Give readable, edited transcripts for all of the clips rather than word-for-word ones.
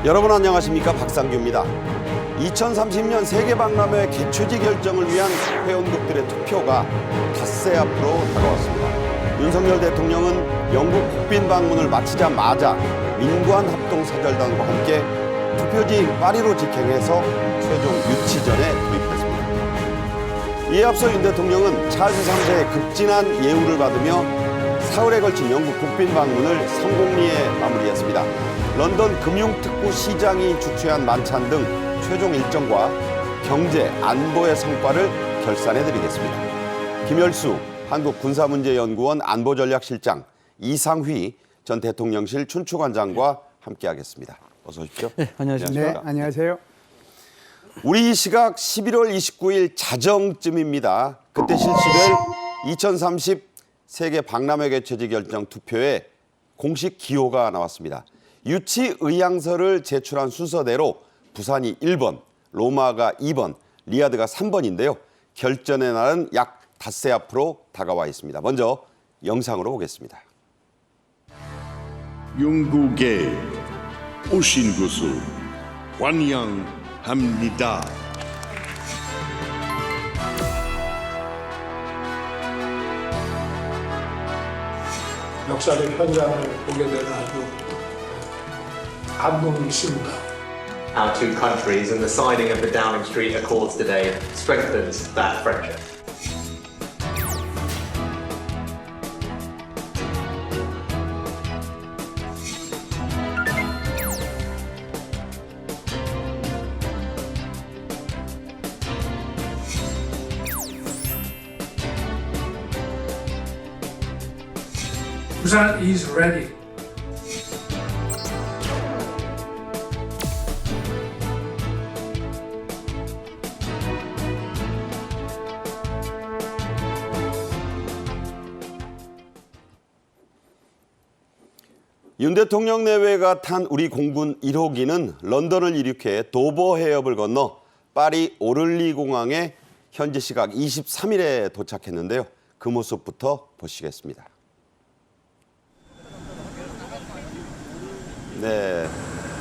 여러분 안녕하십니까, 박상규입니다. 2030년 세계박람회 개최지 결정을 위한 회원국들의 투표가 닷새 앞으로 다가왔습니다. 윤석열 대통령은 영국 국빈 방문을 마치자마자 민관합동사절단과 함께 투표지인 파리로 직행해서 최종 유치전에 돌입했습니다. 이에 앞서 윤 대통령은 찰스 3세의 극진한 예우를 받으며 사흘에 걸친 영국 국빈 방문을 성공리에 마무리했습니다. 런던 금융특구 시장이 주최한 만찬 등 최종 일정과 경제, 안보의 성과를 결산해드리겠습니다. 김열수 한국군사문제연구원 안보전략실장, 이상휘 전 대통령실 춘추관장과 함께하겠습니다. 어서 오십시오. 네, 안녕하십니까. 네, 안녕하세요. 우리 시각 11월 29일 자정쯤입니다. 그때 실시될 2030 세계 박람회 개최지 결정 투표에 공식 기호가 나왔습니다. 유치 의향서를 제출한 순서대로 부산이 1번, 로마가 2번, 리야드가 3번인데요. 결전의 날은 약 닷새 앞으로 다가와 있습니다. 먼저 영상으로 보겠습니다. 영국에 오신 것을 환영합니다. 역사적 현장을 보게 되는 아주 감동이 있습니다. Our two countries and the signing of the Downing Street Accords today strengthens that friendship. Busan is ready. 윤 대통령 내외가 탄 우리 공군 1호기는 런던을 이륙해 도버 해협을 건너 파리 오를리 공항에 현지 시각 23일에 도착했는데요. 그 모습부터 보시겠습니다. 네,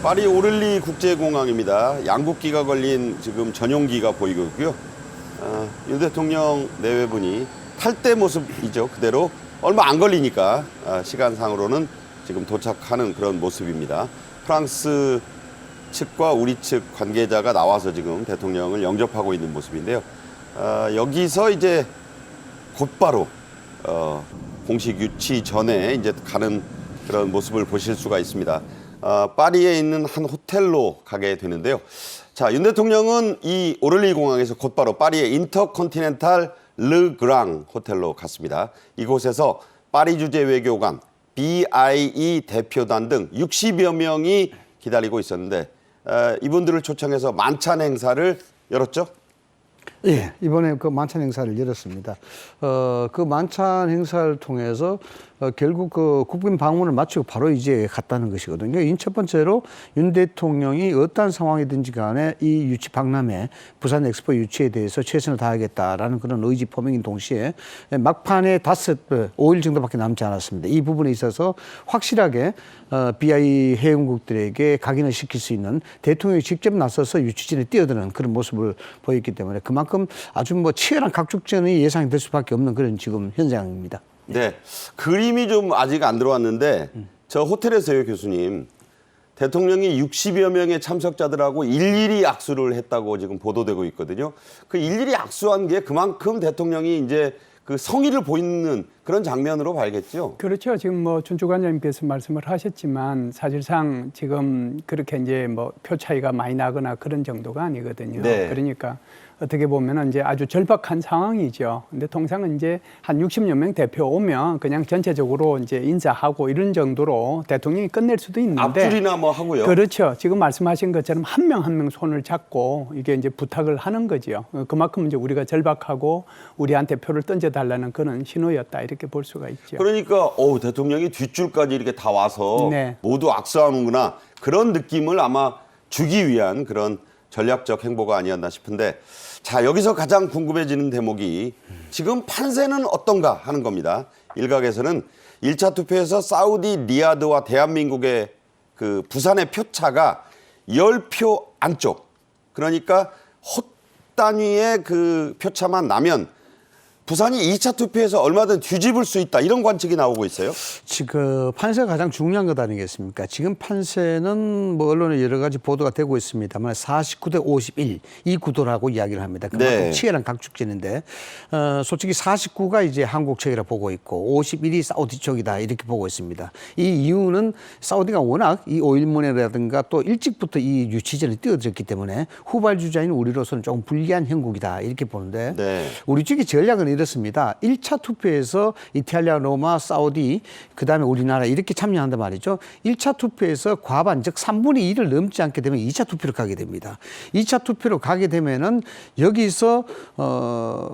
파리 오를리 국제공항입니다. 양국기가 걸린 지금 전용기가 보이고 있고요. 윤 대통령 내외분이 탈 때 모습이죠. 그대로 얼마 안 걸리니까 시간상으로는 지금 도착하는 그런 모습입니다. 프랑스 측과 우리 측 관계자가 나와서 지금 대통령을 영접하고 있는 모습인데요. 여기서 이제 곧바로 공식 유치 전에 이제 가는 그런 모습을 보실 수가 있습니다. 파리에 있는 한 호텔로 가게 되는데요. 자, 윤 대통령은 이 오를리 공항에서 곧바로 파리의 인터컨티넨탈 르그랑 호텔로 갔습니다. 이곳에서 파리 주재 외교관, BIE 대표단 등 60여 명이 기다리고 있었는데 이분들을 초청해서 만찬 행사를 열었죠? 예, 이번에 그 만찬 행사를 열었습니다. 그 만찬 행사를 통해서 결국 그 국빈 방문을 마치고 바로 이제 갔다는 것이거든요. 첫 번째로 윤 대통령이 어떠한 상황이든지 간에 이 유치 박람회, 부산 엑스포 유치에 대해서 최선을 다하겠다라는 그런 의지 표명인 동시에 막판에 5일 정도밖에 남지 않았습니다. 이 부분에 있어서 확실하게 BI 회원국들에게 각인을 시킬 수 있는 대통령이 직접 나서서 유치진에 뛰어드는 그런 모습을 보였기 때문에 그만큼 아주 뭐 치열한 각축전이 예상이 될 수밖에 없는 그런 지금 현장입니다. 네, 그림이 좀 아직 안 들어왔는데 저 호텔에서요, 교수님. 대통령이 60여 명의 참석자들하고 일일이 악수를 했다고 지금 보도되고 있거든요. 그 일일이 악수한 게 그만큼 대통령이 이제 그 성의를 보이는 그런 장면으로 봐야겠죠. 그렇죠. 지금 뭐 춘추관장님께서 말씀을 하셨지만 사실상 지금 그렇게 이제 뭐 표 차이가 많이 나거나 그런 정도가 아니거든요. 네. 그러니까 어떻게 보면은 이제 아주 절박한 상황이죠. 근데 통상은 이제 한 60여 명 대표 오면 그냥 전체적으로 이제 인사하고 이런 정도로 대통령이 끝낼 수도 있는데. 앞줄이나 뭐 하고요. 그렇죠. 지금 말씀하신 것처럼 한 명 한 명 손을 잡고 이게 이제 부탁을 하는 거죠. 그만큼 이제 우리가 절박하고 우리한테 표를 던져달라는 그런 신호였다 이렇게 볼 수가 있죠. 그러니까 대통령이 뒷줄까지 이렇게 다 와서 네. 모두 악수하는구나 그런 느낌을 아마 주기 위한 그런 전략적 행보가 아니었나 싶은데 자, 여기서 가장 궁금해지는 대목이 지금 판세는 어떤가 하는 겁니다. 일각에서는 1차 투표에서 사우디 리야드와 대한민국의 그 부산의 표차가 10표 안쪽, 그러니까 헛 단위의 그 표차만 나면 부산이 2차 투표에서 얼마든 뒤집을 수 있다, 이런 관측이 나오고 있어요. 지금 판세가 가장 중요한 것 아니겠습니까? 지금 판세는 뭐 언론에 여러 가지 보도가 되고 있습니다만 49대 51 이 구도라고 이야기를 합니다. 그만큼 네. 치열한 각축전인데 솔직히 49가 이제 한국 쪽이라 보고 있고 51이 사우디 쪽이다 이렇게 보고 있습니다. 이 이유는 사우디가 워낙 이 5.1문이라든가 또 일찍부터 이 유치전에 뛰어들었기 때문에 후발주자인 우리로서는 조금 불리한 형국이다 이렇게 보는데 네. 우리 쪽의 전략은 이렇습니다. 1차 투표에서 이탈리아, 로마, 사우디, 그다음에 우리나라 이렇게 참여한단 말이죠. 1차 투표에서 과반, 즉 3분의 2를 넘지 않게 되면 2차 투표로 가게 됩니다. 2차 투표로 가게 되면은 여기서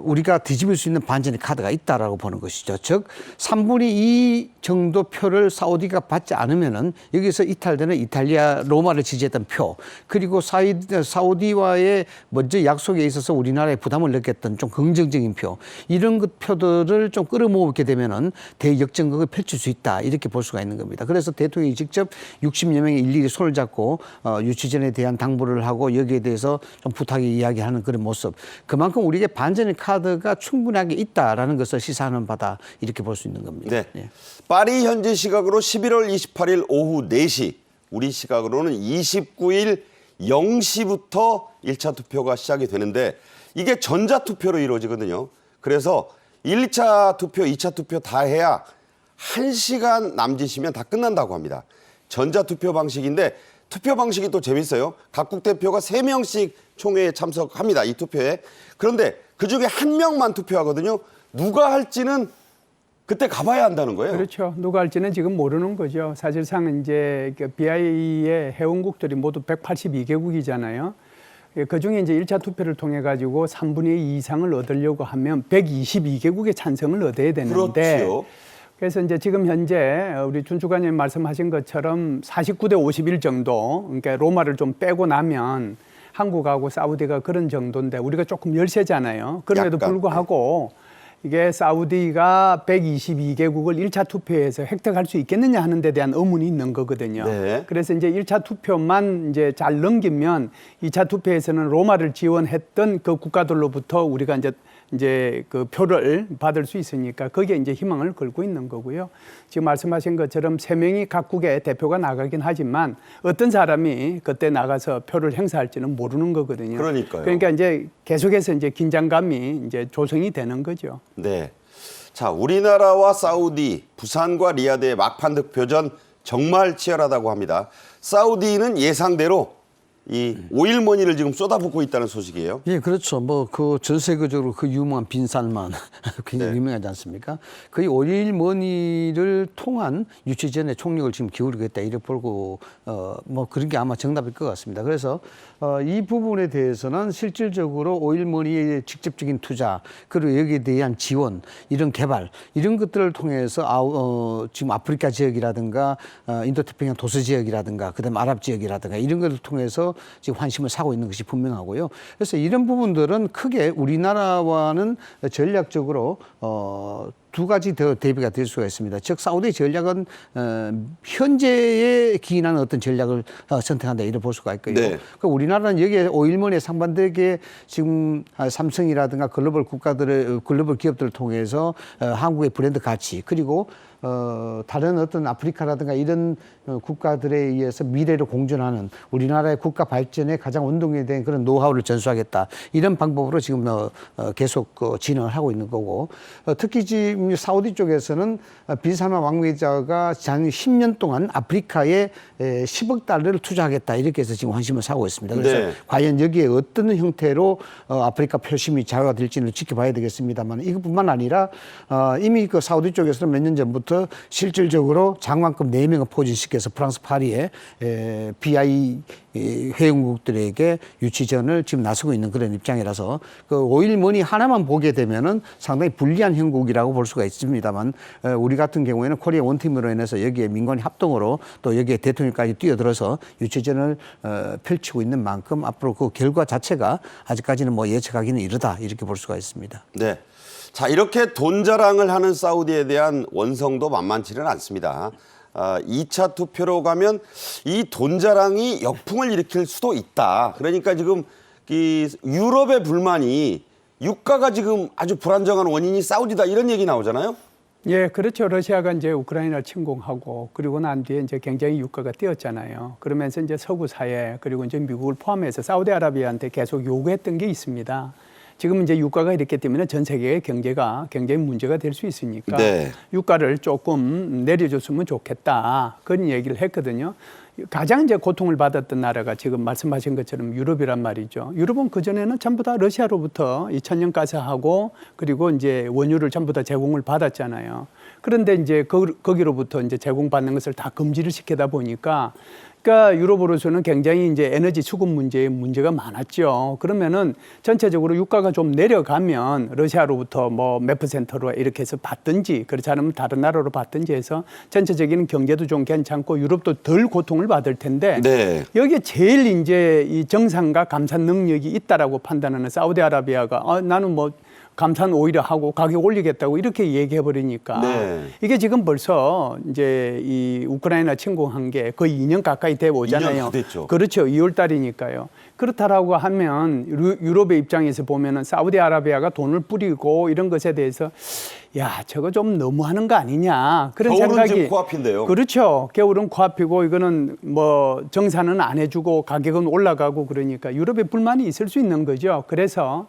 우리가 뒤집을 수 있는 반전의 카드가 있다라고 보는 것이죠. 즉 3분의 2 정도 표를 사우디가 받지 않으면은 여기서 이탈되는 이탈리아, 로마를 지지했던 표, 그리고 사우디와의 먼저 약속에 있어서 우리나라에 부담을 느꼈던 좀 긍정적인 표, 이런 것 표들을 좀 끌어모으게 되면은 대역전극을 펼칠 수 있다 이렇게 볼 수가 있는 겁니다. 그래서 대통령이 직접 60여 명이 일일이 손을 잡고 유치전에 대한 당부를 하고 여기에 대해서 좀 부탁이 이야기하는 그런 모습, 그만큼 우리에게 반전의 카드가 충분하게 있다라는 것을 시사하는 바다 이렇게 볼 수 있는 겁니다. 네. 예. 파리 현지 시각으로 11월 28일 오후 4시, 우리 시각으로는 29일 0시부터 1차 투표가 시작이 되는데 이게 전자투표로 이루어지거든요. 그래서 1차 투표, 2차 투표 다 해야 1시간 남짓이면 다 끝난다고 합니다. 전자투표 방식인데 투표 방식이 또 재밌어요. 각국 대표가 3명씩 총회에 참석합니다. 이 투표에. 그런데 그중에 1명만 투표하거든요. 누가 할지는 그때 가봐야 한다는 거예요. 그렇죠. 누가 할지는 지금 모르는 거죠. 사실상 이제 BI의 회원국들이 모두 182개국이잖아요. 그중에 이제 1차 투표를 통해 가지고 3분의 2 이상을 얻으려고 하면 122개국의 찬성을 얻어야 되는데, 그렇죠. 그래서 이제 지금 현재 우리 준 주관님 말씀하신 것처럼 49대 51 정도, 그러니까 로마를 좀 빼고 나면 한국하고 사우디가 그런 정도인데 우리가 조금 열세잖아요. 그럼에도 약간, 불구하고 이게 사우디가 122개국을 1차 투표에서 획득할 수 있겠느냐 하는 데 대한 의문이 있는 거거든요. 네. 그래서 이제 1차 투표만 이제 잘 넘기면 2차 투표에서는 로마를 지원했던 그 국가들로부터 우리가 이제 그 표를 받을 수 있으니까 거기에 이제 희망을 걸고 있는 거고요. 지금 말씀하신 것처럼 3명이 각국의 대표가 나가긴 하지만 어떤 사람이 그때 나가서 표를 행사할지는 모르는 거거든요. 그러니까요. 그러니까 이제 계속해서 이제 긴장감이 이제 조성이 되는 거죠. 네. 자, 우리나라와 사우디, 부산과 리야드의 막판 득표전 정말 치열하다고 합니다. 사우디는 예상대로 이 오일머니를 지금 쏟아붓고 있다는 소식이에요. 예, 그렇죠. 뭐 그 전 세계적으로 그 유명한 빈살만 굉장히 네. 유명하지 않습니까? 거의 오일머니를 통한 유치전에 총력을 지금 기울이겠다 이렇게 보고 뭐 그런 게 아마 정답일 것 같습니다. 그래서 이 부분에 대해서는 실질적으로 오일머니의 직접적인 투자, 그리고 여기에 대한 지원, 이런 개발, 이런 것들을 통해서 지금 아프리카 지역이라든가 인도태평양 도서 지역이라든가 그다음 아랍 지역이라든가 이런 것을 통해서 지금 관심을 사고 있는 것이 분명하고요. 그래서 이런 부분들은 크게 우리나라와는 전략적으로 두 가지 더 대비가 될 수가 있습니다. 즉 사우디의 전략은 현재에 기인하는 어떤 전략을 선택한다 이렇게 볼 수가 있고요. 네. 그러니까 우리나라는 여기에 오일머니에 상반되게 지금 삼성이라든가 글로벌 글로벌 기업들을 통해서 한국의 브랜드 가치, 그리고 다른 어떤 아프리카라든가 이런 국가들에 의해서 미래를 공존하는 우리나라의 국가 발전에 가장 원동력이 된 그런 노하우를 전수하겠다, 이런 방법으로 지금 계속 진행을 하고 있는 거고, 특히 지금 사우디 쪽에서는 빈살만 왕비자가 작년 10년 동안 아프리카에 10억 달러를 투자하겠다 이렇게 해서 지금 관심을 사고 있습니다. 그래서 네. 과연 여기에 어떤 형태로 아프리카 표심이 자유화 될지는 지켜봐야 되겠습니다만, 이것뿐만 아니라 이미 그 사우디 쪽에서는 몇 년 전부터 실질적으로 장관급 4명을 포진시켜서 프랑스 파리에 BI 회원국들에게 유치전을 지금 나서고 있는 그런 입장이라서 그 오일머니 하나만 보게 되면은 상당히 불리한 형국이라고 볼 수가 있습니다만, 우리 같은 경우에는 코리아 원팀으로 인해서 여기에 민관이 합동으로 또 여기에 대통령까지 뛰어들어서 유치전을 펼치고 있는 만큼 앞으로 그 결과 자체가 아직까지는 뭐 예측하기는 이르다 이렇게 볼 수가 있습니다. 네. 자, 이렇게 돈 자랑을 하는 사우디에 대한 원성도 만만치는 않습니다. 2차 투표로 가면 이 돈 자랑이 역풍을 일으킬 수도 있다. 그러니까 지금 이 유럽의 불만이 유가가 지금 아주 불안정한 원인이 사우디다 이런 얘기 나오잖아요. 예, 그렇죠. 러시아가 이제 우크라이나 침공하고 그리고 난 뒤에 이제 굉장히 유가가 뛰었잖아요. 그러면서 이제 서구 사회 그리고 이제 미국을 포함해서 사우디아라비아한테 계속 요구했던 게 있습니다. 지금 이제 유가가 이렇기 때문에 전 세계의 경제가 굉장히 문제가 될 수 있으니까 네. 유가를 조금 내려줬으면 좋겠다. 그런 얘기를 했거든요. 가장 이제 고통을 받았던 나라가 지금 말씀하신 것처럼 유럽이란 말이죠. 유럽은 그전에는 전부 다 러시아로부터 이 천연가스하고 그리고 이제 원유를 전부 다 제공을 받았잖아요. 그런데 이제 거기로부터 이제 제공받는 것을 다 금지를 시키다 보니까 그러니까 유럽으로서는 굉장히 이제 에너지 수급 문제에 문제가 많았죠. 그러면은 전체적으로 유가가 좀 내려가면 러시아로부터 뭐 몇 퍼센트로 이렇게 해서 받든지 그렇지 않으면 다른 나라로 받든지 해서 전체적인 경제도 좀 괜찮고 유럽도 덜 고통을 받을 텐데 네. 여기에 제일 이제 이 정상과 감산 능력이 있다라고 판단하는 사우디아라비아가 나는 뭐 감산 오히려 하고 가격 올리겠다고 이렇게 얘기해 버리니까 네. 이게 지금 벌써 이제 이 우크라이나 침공한 게 거의 2년 가까이 돼 2년 오잖아요. 다 됐죠. 그렇죠. 2월 달이니까요. 그렇다라고 하면 유럽의 입장에서 보면은 사우디아라비아가 돈을 뿌리고 이런 것에 대해서 야, 저거 좀 너무하는 거 아니냐. 그런 겨울은 생각이 지금 코앞인데요. 그렇죠. 겨울은 코앞이고 이거는 뭐 정산은 안 해주고 가격은 올라가고 그러니까 유럽에 불만이 있을 수 있는 거죠. 그래서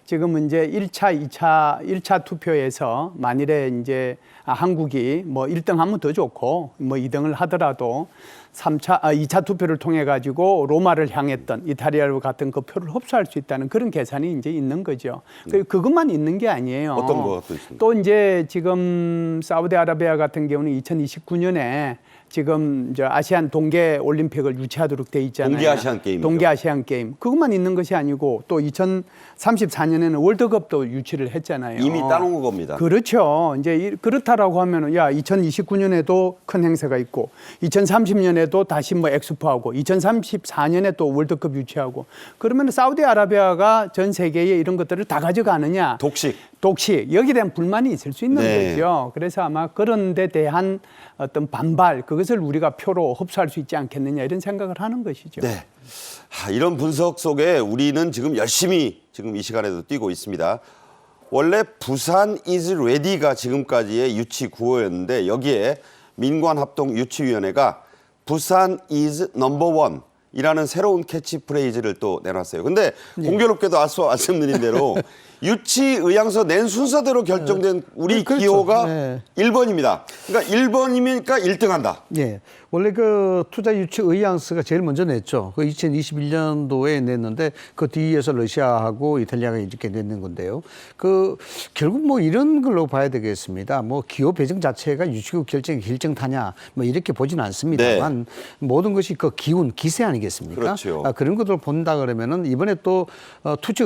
지금 이제 1차 투표에서 만일에 이제 한국이 뭐 1등 하면 더 좋고 뭐 2등을 하더라도 2차 투표를 통해 가지고 로마를 향했던 이탈리아로 갔던 그 표를 흡수할 수 있다는 그런 계산이 이제 있는 거죠. 그것만 있는 게 아니에요. 어떤 것도 있습니까? 또 이제 지금 사우디아라비아 같은 경우는 2029년에 지금 이제 아시안 동계 올림픽을 유치하도록 돼 있잖아요. 동계 아시안 게임이죠. 동계 아시안 게임. 그것만 있는 것이 아니고 또 2034년에는 월드컵도 유치를 했잖아요. 이미 따놓은 겁니다. 그렇죠. 이제 그렇다라고 하면은 야 2029년에도 큰 행사가 있고 2030년에도 다시 뭐 엑스포하고 2034년에 또 월드컵 유치하고 그러면 사우디아라비아가 전 세계에 이런 것들을 다 가져가느냐? 독식 여기에 대한 불만이 있을 수 있는 네. 거죠. 그래서 아마 그런 데 대한 어떤 반발 그것을 우리가 표로 흡수할 수 있지 않겠느냐 이런 생각을 하는 것이죠. 네. 이런 분석 속에 우리는 지금 열심히 지금 이 시간에도 뛰고 있습니다. 원래 부산 is ready가 지금까지의 유치 구호였는데 여기에 민관합동유치위원회가 부산 is number one 이라는 새로운 캐치프레이즈를 또 내놨어요. 근데 공교롭게도 앞서 말씀드린 대로 유치 의향서 낸 순서대로 결정된 우리 그렇죠. 기호가 네. 1번입니다. 그러니까 1번이니까 1등한다. 예. 원래 그 투자 유치 의향서가 제일 먼저 냈죠. 그 2021년도에 냈는데 그 뒤에서 러시아하고 이탈리아가 이렇게 냈는 건데요. 그 결국 뭐 이런 걸로 봐야 되겠습니다. 뭐 기호 배정 자체가 유치국 결정이 결정타냐 뭐 이렇게 보지는 않습니다만 모든 것이 그 기운, 기세 아니겠습니까? 그렇죠. 그런 것들을 본다 그러면은 이번에 또 투자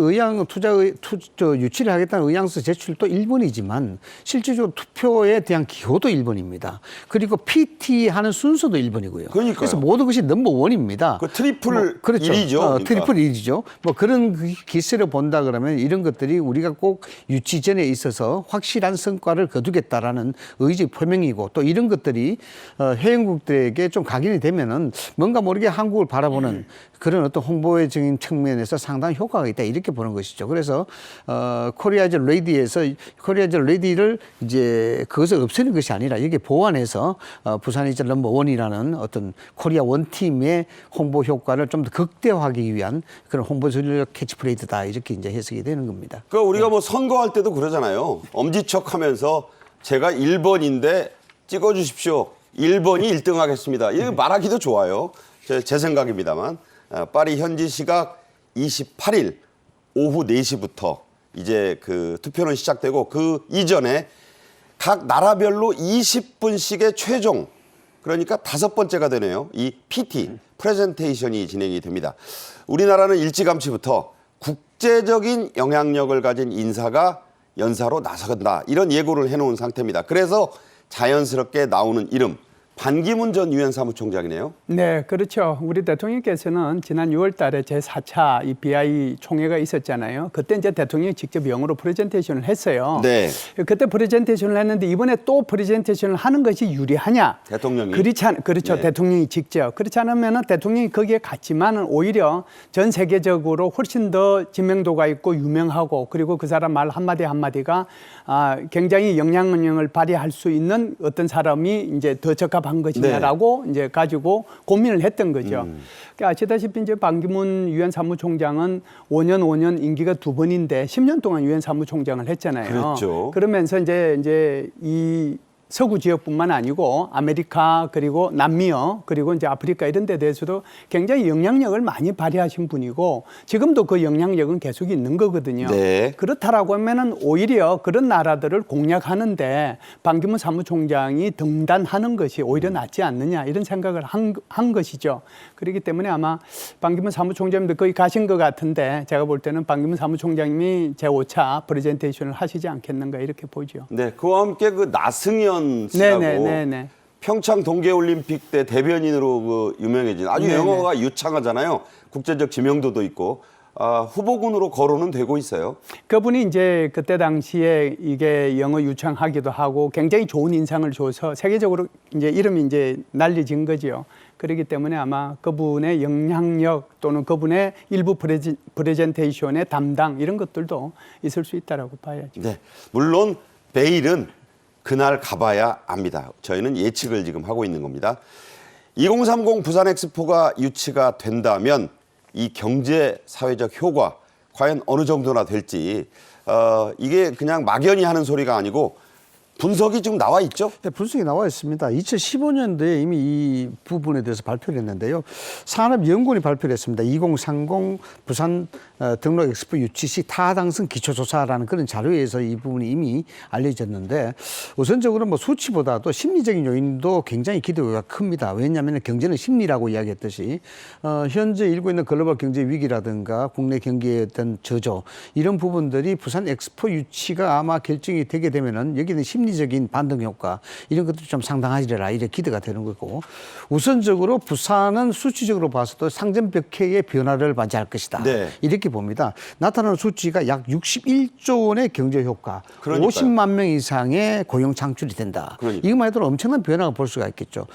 유치를 하겠다는 의향서 제출도 1번이지만 실질적으로 투표에 대한 기호도 1번입니다. 그리고 PT 하는 순서도 1번이고요. 그러니까요. 그래서 모든 것이 넘버 원입니다. 그 트리플 그렇죠. 1이죠. 그러니까. 트리플 1이죠. 뭐 그런 기세를 본다 그러면 이런 것들이 우리가 꼭 유치 전에 있어서 확실한 성과를 거두겠다라는 의지 표명이고 또 이런 것들이 회원국들에게 좀 각인이 되면은 뭔가 모르게 한국을 바라보는 그런 어떤 홍보적인 측면에서 상당히 효과가 있다 이렇게 보는 것이죠. 그래서 코리아즈 레디에서 코리아즈 레디를 이제 그것을 없애는 것이 아니라 여기 보완해서 부산 이제 넘버 원이라는 어떤 코리아 원팀의 홍보 효과를 좀 더 극대화하기 위한 그런 홍보 전략 캐치프레이즈다 이렇게 이제 해석이 되는 겁니다. 그 우리가 뭐 선거할 때도 그러잖아요. 엄지척하면서 제가 1번인데 찍어주십시오. 1번이 1등 하겠습니다. 이거 말하기도 좋아요. 제 생각입니다만. 파리 현지 시각 28일 오후 4시부터 이제 그 투표는 시작되고 그 이전에 각 나라별로 20분씩의 최종 그러니까 5번째가 되네요. 이 PT 프레젠테이션이 진행이 됩니다. 우리나라는 일찌감치부터 국제적인 영향력을 가진 인사가 연사로 나서간다 이런 예고를 해놓은 상태입니다. 그래서 자연스럽게 나오는 이름 반기문 전 유엔 사무총장이네요. 네, 그렇죠. 우리 대통령께서는 지난 6월 달에 제4차 이 BI 총회가 있었잖아요. 그때 이제 대통령이 직접 영어로 프레젠테이션을 했어요. 네. 그때 프레젠테이션을 했는데 이번에 또 프레젠테이션을 하는 것이 유리하냐? 대통령이. 그렇죠. 네. 대통령이 직접. 그렇지 않으면 대통령이 거기에 갔지만 오히려 전 세계적으로 훨씬 더知名도가 있고 유명하고 그리고 그 사람 말 한마디 한마디가 굉장히 영향력을 발휘할 수 있는 어떤 사람이 이제 더 적합한 것이냐라고 이제 가지고 고민을 했던 거죠. 그러니까 아시다시피 이제 반기문 유엔 사무총장은 5년 임기가 2번인데 10년 동안 유엔 사무총장을 했잖아요. 그렇죠. 그러면서 이제 이 서구 지역뿐만 아니고 아메리카 그리고 남미어 그리고 이제 아프리카 이런 데 대해서도 굉장히 영향력을 많이 발휘하신 분이고 지금도 그 영향력은 계속 있는 거거든요. 네. 그렇다라고 하면은 오히려 그런 나라들을 공략하는데 반기문 사무총장이 등단하는 것이 오히려 낫지 않느냐 이런 생각을 한 것이죠. 그렇기 때문에 아마 반기문 사무총장님도 거기 가신 것 같은데 제가 볼 때는 반기문 사무총장님이 제5차 프레젠테이션을 하시지 않겠는가 이렇게 보죠. 네, 그와 함께 그 나승현 씨라고 네네. 평창 동계올림픽 때 대변인으로 그 유명해진 아주 네네. 영어가 유창하잖아요. 국제적 지명도도 있고 후보군으로 거론은 되고 있어요. 그분이 이제 그때 당시에 이게 영어 유창하기도 하고 굉장히 좋은 인상을 줘서 세계적으로 이제 이름이 이제 날려진 거죠. 그렇기 때문에 아마 그분의 영향력 또는 그분의 일부 프레젠테이션의 담당 이런 것들도 있을 수 있다라고 봐야죠. 네, 물론 베일은 그날 가봐야 압니다. 저희는 예측을 지금 하고 있는 겁니다. 2030 부산 엑스포가 유치가 된다면 이 경제 사회적 효과 과연 어느 정도나 될지 이게 그냥 막연히 하는 소리가 아니고 분석이 지금 나와 있죠? 네, 분석이 나와 있습니다. 2015년도에 이미 이 부분에 대해서 발표를 했는데요. 산업연구원이 발표를 했습니다. 2030 부산 등록 엑스포 유치 시 타당성 기초조사라는 그런 자료에서 이 부분이 이미 알려졌는데 우선적으로 뭐 수치보다도 심리적인 요인도 굉장히 기대가 큽니다. 왜냐하면 경제는 심리라고 이야기했듯이 현재 일고 있는 글로벌 경제 위기라든가 국내 경기에 어떤 저조 이런 부분들이 부산 엑스포 유치가 아마 결정이 되게 되면은 여기는 심리적인 반등 효과 이런 것들이 좀 상당하리라 이렇게 기대가 되는 거고 우선적으로 부산은 수치적으로 봐서도 상전벽해의 변화를 맞이할 것이다. 네. 이렇게 봅니다. 나타나는 수치가 약 61조 원의 경제 효과, 그러니까요. 50만 명 이상의 고용 창출이 된다. 그러니까요. 이것만 해도 엄청난 변화가 볼 수가 있겠죠.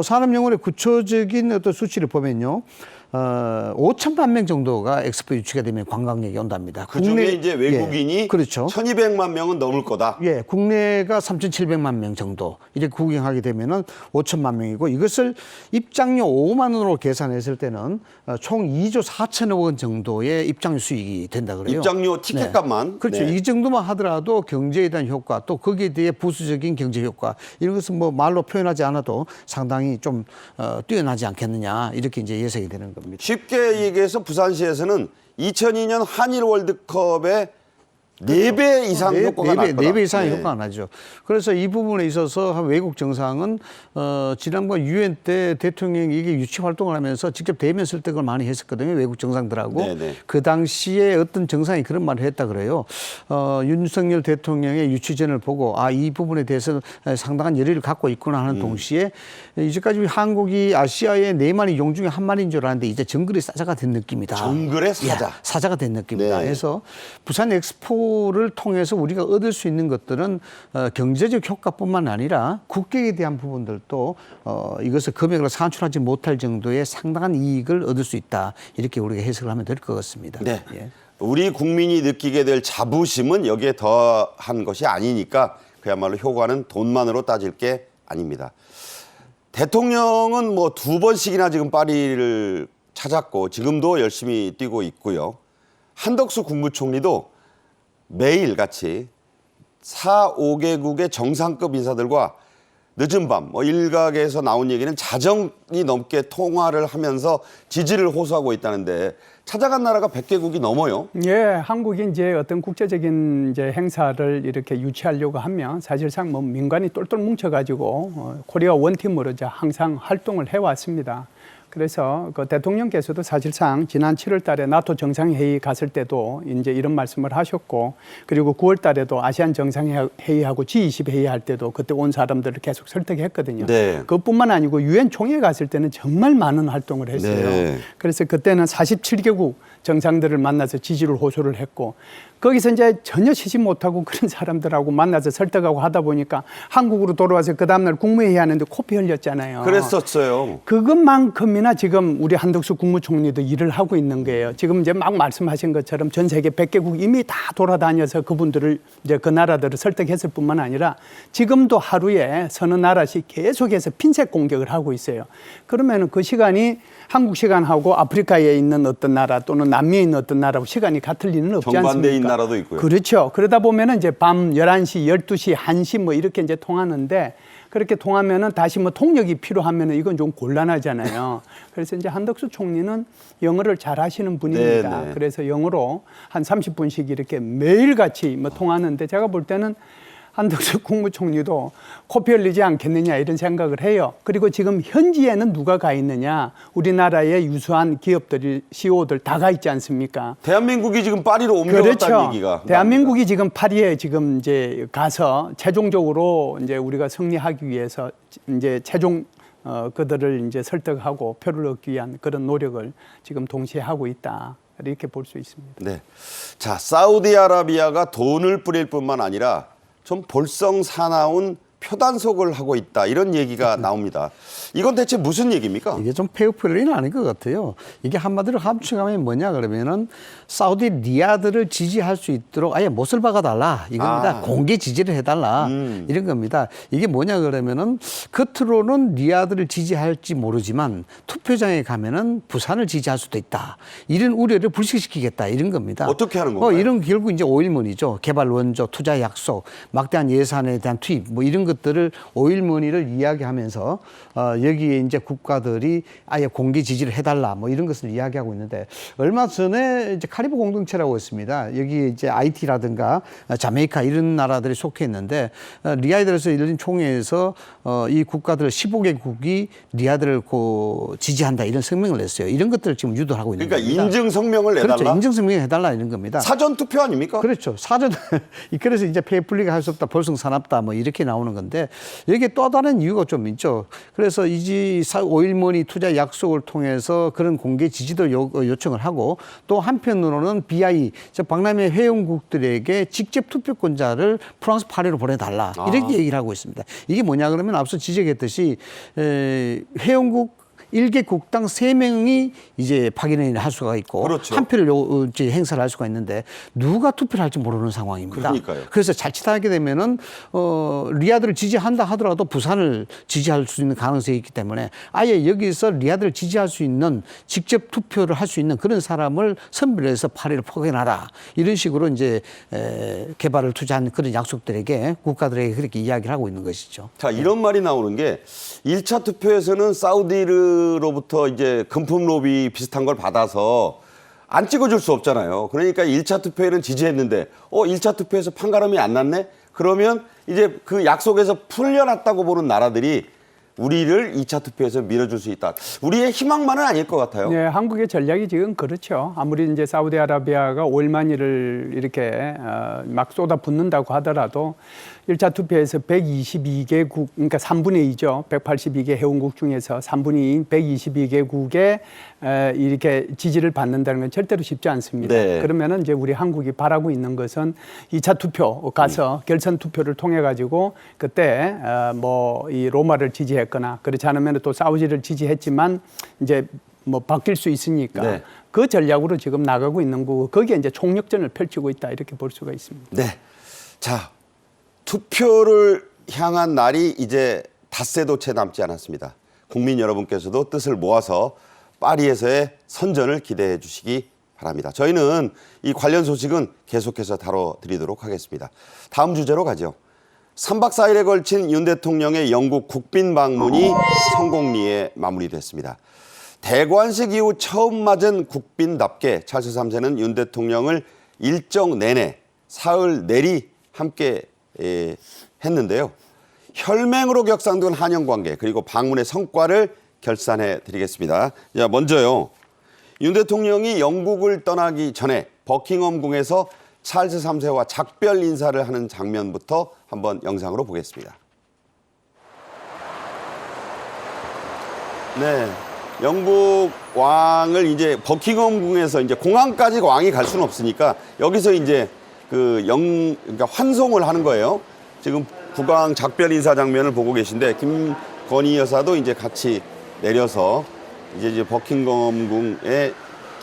산업영혼의 구체적인 어떤 수치를 보면요. 5천만 명 정도가 엑스포 유치가 되면 관광객이 온답니다. 그중에 이제 외국인이 예, 그렇죠. 1,200만 명은 넘을 거다. 예, 국내가 3,700만 명 정도 이렇게 구경하게 되면은 5천만 명이고 이것을 입장료 5만 원으로 계산했을 때는 총 2조 4천억 원 정도의 입장료 수익이 된다 그래요. 입장료 티켓값만. 네. 그렇죠. 네. 이 정도만 하더라도 경제에 대한 효과 또 거기에 대해 부수적인 경제 효과 이런 것은 뭐 말로 표현하지 않아도 상당히 좀 뛰어나지 않겠느냐 이렇게 이제 예상이 되는 겁니다. 쉽게 얘기해서 부산시에서는 2002년 한일 월드컵에 4배 이상 효과가 날 거다. 4배 이상의 네. 효과가 나죠. 그래서 이 부분에 있어서 한 외국 정상은 지난번 유엔 때 대통령이 이게 유치 활동을 하면서 직접 대면 설득을 많이 했었거든요. 외국 정상들하고. 네네. 그 당시에 어떤 정상이 그런 말을 했다 그래요. 윤석열 대통령의 유치전을 보고 이 부분에 대해서 상당한 열의를 갖고 있구나 하는 동시에 이제까지 한국이 아시아의 4마리 용 중에 한 마리인 줄 알았는데 이제 정글의 사자가 된 느낌이다. 정글의 사자. 예, 사자가 된 느낌이다. 네. 그래서 부산 엑스포를 통해서 우리가 얻을 수 있는 것들은 경제적 효과뿐만 아니라 국격에 대한 부분들도 이것을 금액으로 산출하지 못할 정도의 상당한 이익을 얻을 수 있다. 이렇게 우리가 해석을 하면 될 것 같습니다. 네. 예. 우리 국민이 느끼게 될 자부심은 여기에 더한 것이 아니니까 그야말로 효과는 돈만으로 따질 게 아닙니다. 대통령은 뭐 2번씩이나 지금 파리를 찾았고 지금도 열심히 뛰고 있고요. 한덕수 국무총리도 매일같이 4, 5개국의 정상급 인사들과 늦은 밤 일각에서 나온 얘기는 자정이 넘게 통화를 하면서 지지를 호소하고 있다는데 찾아간 나라가 100개국이 넘어요. 예, 한국이 이제 어떤 국제적인 이제 행사를 이렇게 유치하려고 하면 사실상 뭐 민관이 똘똘 뭉쳐가지고 코리아 원팀으로 이제 항상 활동을 해왔습니다. 그래서 그 대통령께서도 사실상 지난 7월 달에 나토 정상회의 갔을 때도 이제 이런 말씀을 하셨고, 그리고 9월 달에도 아시안 정상회의하고 G20 회의할 때도 그때 온 사람들을 계속 설득했거든요. 네. 그것뿐만 아니고 유엔 총회 갔을 때는 정말 많은 활동을 했어요. 네. 그래서 그때는 47개국 정상들을 만나서 지지를 호소를 했고, 거기서 이제 전혀 시집 못하고 그런 사람들하고 만나서 설득하고 하다 보니까 한국으로 돌아와서 그 다음날 국무회의 하는데 코피 흘렸잖아요. 그랬었어요. 그것만큼이나 지금 우리 한덕수 국무총리도 일을 하고 있는 거예요. 지금 이제 막 말씀하신 것처럼 전 세계 100개국 이미 다 돌아다녀서 그분들을 이제 그 나라들을 설득했을 뿐만 아니라 지금도 하루에 서너 나라씩 계속해서 핀셋 공격을 하고 있어요. 그러면 그 시간이 한국 시간하고 아프리카에 있는 어떤 나라 또는 남미에 있는 어떤 나라하고 시간이 같을 리는 없지 않습니까? 정반대인 나라도 있고요. 그렇죠. 그러다 보면은 이제 밤 11시, 12시, 1시 뭐 이렇게 이제 통하는데, 그렇게 통하면은 다시 뭐 통역이 필요하면은 이건 좀 곤란하잖아요. 그래서 이제 한덕수 총리는 영어를 잘 하시는 분입니다. 네네. 그래서 영어로 한 30분씩 이렇게 매일같이 뭐 통하는데, 제가 볼 때는 한덕수 국무총리도 코피 흘리지 않겠느냐 이런 생각을 해요. 그리고 지금 현지에는 누가 가 있느냐? 우리나라의 유수한 기업들이 CEO들 다 가 있지 않습니까? 대한민국이 지금 파리로 옮겨갔다는 그렇죠. 얘기가 대한민국이 지금 파리에 지금 이제 가서 최종적으로 이제 우리가 승리하기 위해서 이제 최종 그들을 이제 설득하고 표를 얻기 위한 그런 노력을 지금 동시에 하고 있다. 이렇게 볼 수 있습니다. 네. 자, 사우디아라비아가 돈을 뿌릴 뿐만 아니라 좀 볼썽사나운 표단속을 하고 있다, 이런 얘기가 나옵니다. 이건 대체 무슨 얘기입니까? 이게 좀 페어플레이는 아닌 것 같아요. 이게 한마디로 함축하면 뭐냐 그러면은 사우디 리야드를 지지할 수 있도록 아예 못을 박아달라 이겁니다. 공개 지지를 해달라 이런 겁니다. 이게 뭐냐 그러면은 겉으로는 리야드를 지지할지 모르지만 투표장에 가면은 부산을 지지할 수도 있다. 이런 우려를 불식시키겠다 이런 겁니다. 어떻게 하는 건가요? 이런 결국 이제 오일머니죠. 개발 원조, 투자 약속, 막대한 예산에 대한 투입 뭐 이런 것들을 오일머니를 이야기하면서 여기에 이제 국가들이 아예 공개 지지를 해달라 뭐 이런 것을 이야기하고 있는데, 얼마 전에 이제 카리브 공동체라고 있습니다. 여기 이제 IT라든가 자메이카 이런 나라들이 속해 있는데, 리야드에서 열린 총회에서 이 국가들 15개국이 리야드를 지지한다 이런 성명을 냈어요. 이런 것들을 지금 유도하고 있는 그러니까 겁니다. 인증 성명을 내달라. 그렇죠. 인증 성명을 해달라 이런 겁니다. 사전 투표 아닙니까? 그렇죠. 사전 그래서 이제 페이플리가 할 수 없다, 볼썽사납다 뭐 이렇게 나오는 건데, 여기에 또 다른 이유가 좀 있죠. 그래서 이지 오일머니 투자 약속을 통해서 그런 공개 지지도 요청을 하고, 또 한편으로는 BI 즉 박람회 회원국들에게 직접 투표권자를 프랑스 파리로 보내달라 이렇게 얘기를 하고 있습니다. 이게 뭐냐 그러면 앞서 지적했듯이 회원국 1개국당 3명이 이제 파견을 할 수가 있고, 그렇죠. 한 표를 행사를 할 수가 있는데 누가 투표를 할지 모르는 상황입니다. 그러니까요. 그래서 자칫하게 되면은 리야드를 지지한다 하더라도 부산을 지지할 수 있는 가능성이 있기 때문에 아예 여기서 리야드를 지지할 수 있는, 직접 투표를 할 수 있는 그런 사람을 선별해서 파리를 포개놔라 이런 식으로 이제 개발을 투자한 그런 약속들에게 국가들에게 그렇게 이야기를 하고 있는 것이죠. 자, 이런 말이 나오는 게 1차 투표에서는 사우디로부터 이제 금품 로비 비슷한 걸 받아서 안 찍어줄 수 없잖아요. 그러니까 1차 투표에는 지지했는데 1차 투표에서 판가름이 안 났네? 그러면 이제 그 약속에서 풀려났다고 보는 나라들이 우리를 2차 투표에서 밀어줄 수 있다. 우리의 희망만은 아닐 것 같아요. 네, 한국의 전략이 지금 그렇죠. 아무리 이제 사우디아라비아가 오일머니를 이렇게 막 쏟아붓는다고 하더라도 1차 투표에서 122개국, 그러니까 3분의 2죠. 182개 회원국 중에서 3분의 2인 122개국에 이렇게 지지를 받는다는 건 절대로 쉽지 않습니다. 네. 그러면은 이제 우리 한국이 바라고 있는 것은 2차 투표 가서 결선 투표를 통해 가지고 그때 뭐 이 로마를 지지했거나 그렇지 않으면 또 사우디를 지지했지만 이제 뭐 바뀔 수 있으니까 네. 그 전략으로 지금 나가고 있는 거고, 거기에 이제 총력전을 펼치고 있다 이렇게 볼 수가 있습니다. 네. 자, 투표를 향한 날이 이제 닷새도 채 남지 않았습니다. 국민 여러분께서도 뜻을 모아서 파리에서의 선전을 기대해 주시기 바랍니다. 저희는 이 관련 소식은 계속해서 다뤄드리도록 하겠습니다. 다음 주제로 가죠. 3박 4일에 걸친 윤 대통령의 영국 국빈 방문이 성공리에 마무리됐습니다. 대관식 이후 처음 맞은 국빈답게 찰스 3세는 윤 대통령을 일정 내내 사흘 내리 함께 했는데요. 혈맹으로 격상된 한영 관계 그리고 방문의 성과를 결산해 드리겠습니다. 자, 먼저요. 윤 대통령이 영국을 떠나기 전에 버킹엄궁에서 찰스 3세와 작별 인사를 하는 장면부터 한번 영상으로 보겠습니다. 네. 영국 왕을 이제 버킹엄궁에서 이제 공항까지 왕이 갈 수는 없으니까 여기서 이제 그러니까 환송을 하는 거예요. 지금 국왕 작별 인사 장면을 보고 계신데 김건희 여사도 이제 같이 내려서 이제 버킹엄궁에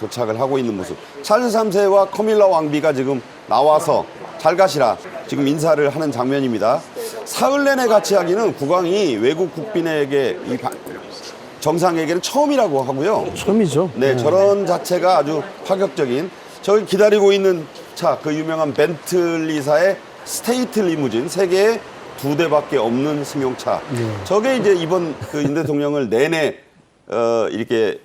도착을 하고 있는 모습. 찰스 3세와 커밀라 왕비가 지금 나와서 잘 가시라 지금 인사를 하는 장면입니다. 사흘 내내 같이 하기는 국왕이 외국 국빈에게 정상에게는 처음이라고 하고요. 처음이죠. 네, 저런 자체가 아주 파격적인. 저기 기다리고 있는 차, 그 유명한 벤틀리사의 스테이트 리무진, 세계에 2대밖에 없는 승용차. 저게 이제 이번 윤 대통령을 내내 이렇게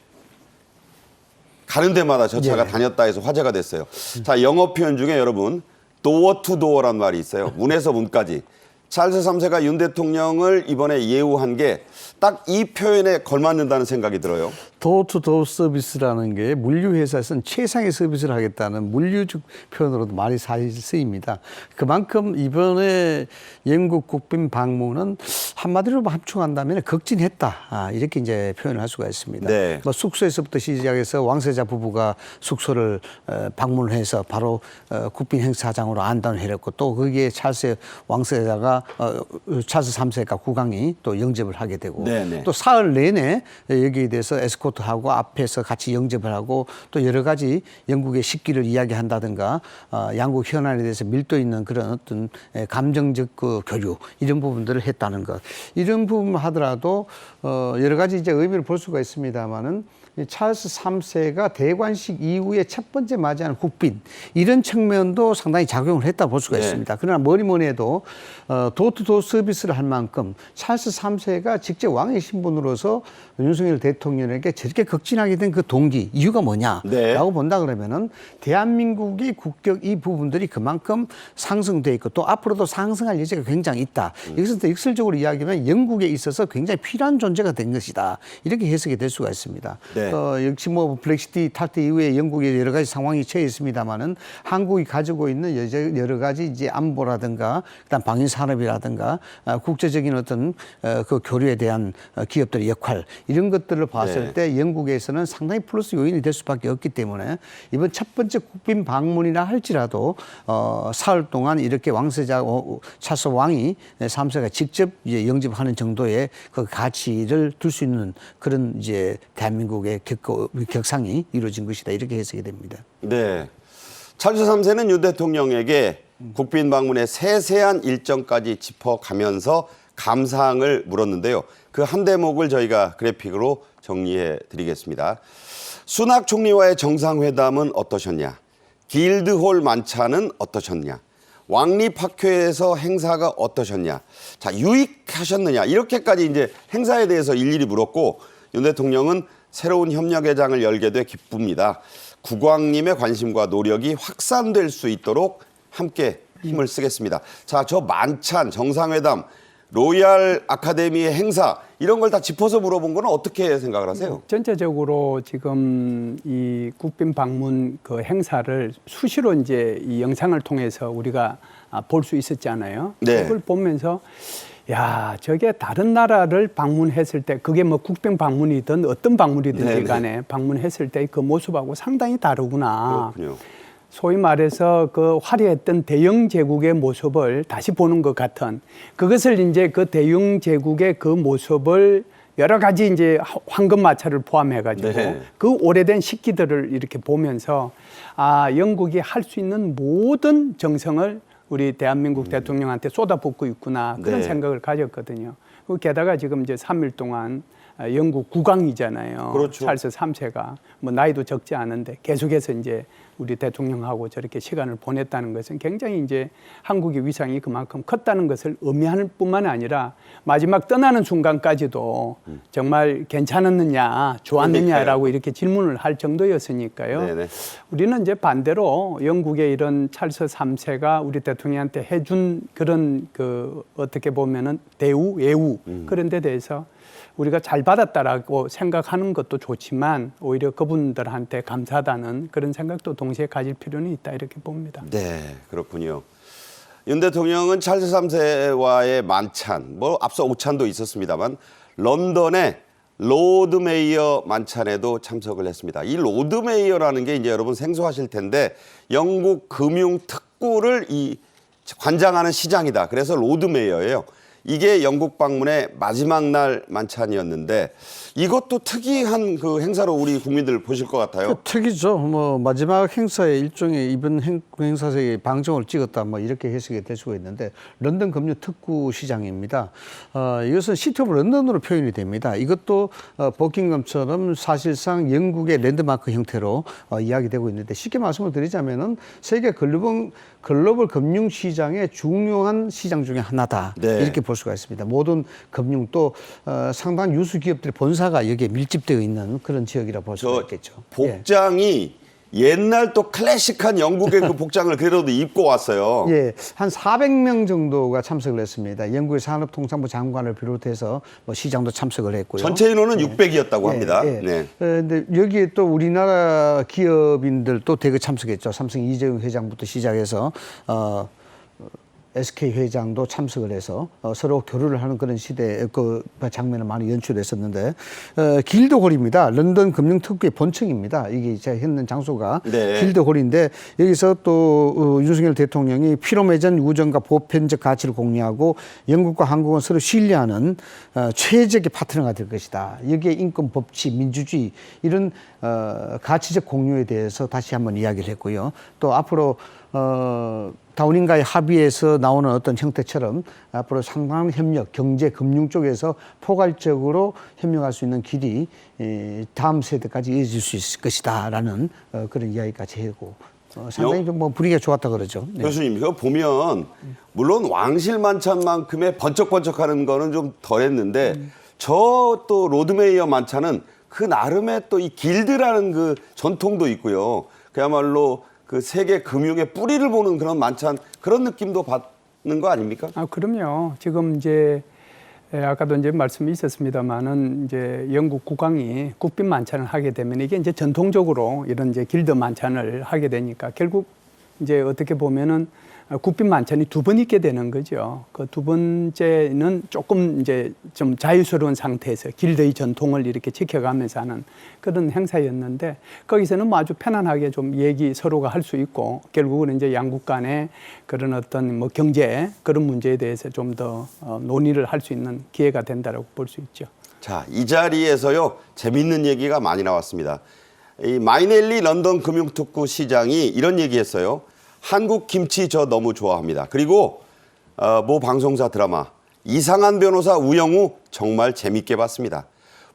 가는 데마다 저 차가 다녔다 해서 화제가 됐어요. 자, 영어 표현 중에 여러분 도어 투 도어란 말이 있어요. 문에서 문까지. 찰스 3세가 윤 대통령을 이번에 예우한 게 딱 이 표현에 걸맞는다는 생각이 들어요. 도어투도어 서비스라는 게 물류회사에서는 최상의 서비스를 하겠다는 물류적 표현으로도 많이 쓰입니다. 그만큼 이번에 영국 국빈 방문은 한마디로 함축한다면 극진했다. 이렇게 이제 표현을 할 수가 있습니다. 네. 뭐 숙소에서부터 시작해서 왕세자 부부가 숙소를 방문해서 바로 국빈 행사장으로 안단을 해렸고 또 거기에 찰스 왕세자가 찰스 3세가 국왕이 또 영접을 하게 되고 네네. 또 사흘 내내 여기에 대해서 에스코트하고 앞에서 같이 영접을 하고 또 여러 가지 영국의 식기를 이야기한다든가 양국 현안에 대해서 밀도 있는 그런 어떤 감정적 그 교류 이런 부분들을 했다는 것. 이런 부분 하더라도 여러 가지 이제 의미를 볼 수가 있습니다만은 찰스 3세가 대관식 이후에 첫 번째 맞이하는 국빈 이런 측면도 상당히 작용을 했다 볼 수가 있습니다. 그러나 뭐니 해도 도어투도어 서비스를 할 만큼 찰스 3세가 직접 왕의 신분으로서 윤석열 대통령에게 저렇게 극진하게 된 그 동기 이유가 뭐냐라고 본다 그러면은 대한민국의 국격 이 부분들이 그만큼 상승돼 있고 또 앞으로도 상승할 여지가 굉장히 있다. 여기서 또 역설적으로 이야기하면 영국에 있어서 굉장히 필요한 존재가 된 것이다. 이렇게 해석이 될 수가 있습니다. 네. 역시 뭐 브렉시트 탈퇴 이후에 영국의 여러 가지 상황이 처해 있습니다만은 한국이 가지고 있는 여러 가지 이제 안보라든가 그다음 방위 산업이라든가 국제적인 어떤 그 교류에 대한 기업들의 역할 이런 것들을 봤을 때 영국에서는 상당히 플러스 요인이 될 수밖에 없기 때문에 이번 첫 번째 국빈 방문이라 할지라도 사흘 동안 이렇게 왕세자 찰스 왕이 3세가 직접 이제 영접하는 정도의 그 가치를 둘 수 있는 그런 이제 대한민국의 격상이 이루어진 것이다 이렇게 해석이 됩니다. 네. 찰스 3세는 윤 대통령에게 국빈 방문의 세세한 일정까지 짚어가면서 감사항을 물었는데요. 그 한 대목을 저희가 그래픽으로 정리해 드리겠습니다. 수낙 총리와의 정상회담은 어떠셨냐? 길드홀 만찬은 어떠셨냐? 왕립학회에서 행사가 어떠셨냐? 자, 유익하셨느냐? 이렇게까지 이제 행사에 대해서 일일이 물었고 윤 대통령은 새로운 협력의 장을 열게 돼 기쁩니다. 국왕님의 관심과 노력이 확산될 수 있도록 함께 힘을 쓰겠습니다. 자, 저 만찬, 정상회담, 로얄 아카데미의 행사 이런 걸 다 짚어서 물어본 거는 어떻게 생각을 하세요? 전체적으로 지금 이 국빈 방문 그 행사를 수시로 이제 이 영상을 통해서 우리가 볼 수 있었잖아요. 네. 그걸 보면서 야, 저게 다른 나라를 방문했을 때 그게 뭐 국빈 방문이든 어떤 방문이든지 간에 방문했을 때 그 모습하고 상당히 다르구나. 그렇군요. 소위 말해서 그 화려했던 대영 제국의 모습을 다시 보는 것 같은 그것을 이제 그 대영 제국의 그 모습을 여러 가지 이제 황금마차를 포함해가지고 네. 그 오래된 식기들을 이렇게 보면서 영국이 할 수 있는 모든 정성을 우리 대한민국 대통령한테 쏟아붓고 있구나 그런 네. 생각을 가졌거든요. 게다가 지금 이제 3일 동안 영국 국왕이잖아요. 그렇죠. 찰스 3세가 뭐 나이도 적지 않은데 계속해서 이제 우리 대통령하고 저렇게 시간을 보냈다는 것은 굉장히 이제 한국의 위상이 그만큼 컸다는 것을 의미하는 뿐만 아니라 마지막 떠나는 순간까지도 정말 괜찮았느냐, 좋았느냐라고 이렇게 질문을 할 정도였으니까요. 네네. 우리는 이제 반대로 영국의 이런 찰스 3세가 우리 대통령한테 해준 그런 그 어떻게 보면은 대우, 예우 그런 데 대해서 우리가 잘 받았다라고 생각하는 것도 좋지만 오히려 그분들한테 감사하다는 그런 생각도 동시에 가질 필요는 있다 이렇게 봅니다. 네, 그렇군요. 윤 대통령은 찰스 3세와의 만찬, 뭐 앞서 오찬도 있었습니다만 런던의 로드 메이어 만찬에도 참석을 했습니다. 이 로드 메이어라는 게 이제 여러분 생소하실 텐데 영국 금융 특구를 관장하는 시장이다. 그래서 로드 메이어예요. 이게 영국 방문의 마지막 날 만찬이었는데 이것도 특이한 그 행사로 우리 국민들 보실 것 같아요. 특이죠. 뭐 마지막 행사의 일종의 이번 행사의 방점을 찍었다. 뭐 이렇게 해석이 될 수가 있는데 런던 금융 특구 시장입니다. 이것은 시티 오브 런던으로 표현이 됩니다. 이것도 버킹엄처럼 사실상 영국의 랜드마크 형태로 이야기되고 있는데 쉽게 말씀을 드리자면은 세계 글로벌 금융 시장의 중요한 시장 중에 하나다. 네. 이렇게 볼 수가 있습니다. 모든 금융 또 상당 유수 기업들의 본사가 여기에 밀집되어 있는 그런 지역이라고 볼 수가 있겠죠. 복장이 옛날 또 클래식한 영국의 그 복장을 그래도 입고 왔어요. 예, 한 400명 정도가 참석을 했습니다. 영국의 산업통상부 장관을 비롯해서 뭐 시장도 참석을 했고요. 전체 인원은 600이었다고 합니다. 예. 네. 근데 여기에 또 우리나라 기업인들도 대거 참석했죠. 삼성 이재용 회장부터 시작해서 SK 회장도 참석을 해서 서로 교류를 하는 그런 시대 그 장면을 많이 연출했었는데 길드홀입니다. 런던 금융특구의 본청입니다. 이게 제가 있는 장소가 네. 길드홀인데 여기서 또 윤석열 대통령이 피로매전 우정과 보편적 가치를 공유하고 영국과 한국은 서로 신뢰하는 최적의 파트너가 될 것이다. 여기에 인권, 법치, 민주주의 이런 가치적 공유에 대해서 다시 한번 이야기를 했고요. 또 앞으로 다우닝가의 합의에서 나오는 어떤 형태처럼 앞으로 상당한 협력, 경제, 금융 쪽에서 포괄적으로 협력할 수 있는 길이 다음 세대까지 이어질 수 있을 것이다라는 그런 이야기까지 하고 상당히 좀 뭐 분위기가 좋았다 그러죠. 네. 교수님, 이거 보면 물론 왕실 만찬만큼의 번쩍번쩍하는 거는 좀 덜했는데 저 또 로드메이어 만찬은 그 나름의 또 이 길드라는 그 전통도 있고요. 그야말로 그 세계 금융의 뿌리를 보는 그런 만찬 그런 느낌도 받는 거 아닙니까? 아, 그럼요. 지금 이제 아까도 이제 말씀이 있었습니다만은 이제 영국 국왕이 국빈 만찬을 하게 되면 이게 이제 전통적으로 이런 이제 길드 만찬을 하게 되니까 결국 이제 어떻게 보면은 국빈 만찬이 두 번 있게 되는 거죠. 그 두 번째는 조금 이제 좀 자유스러운 상태에서 길드의 전통을 이렇게 지켜가면서 하는 그런 행사였는데 거기서는 뭐 아주 편안하게 좀 얘기 서로가 할 수 있고 결국은 이제 양국 간의 그런 어떤 뭐 경제 그런 문제에 대해서 좀 더 논의를 할 수 있는 기회가 된다라고 볼 수 있죠. 자, 이 자리에서요 재밌는 얘기가 많이 나왔습니다. 이 마이넬리 런던 금융특구 시장이 이런 얘기했어요. 한국 김치 저 너무 좋아합니다. 그리고 모 방송사 드라마 이상한 변호사 우영우 정말 재밌게 봤습니다.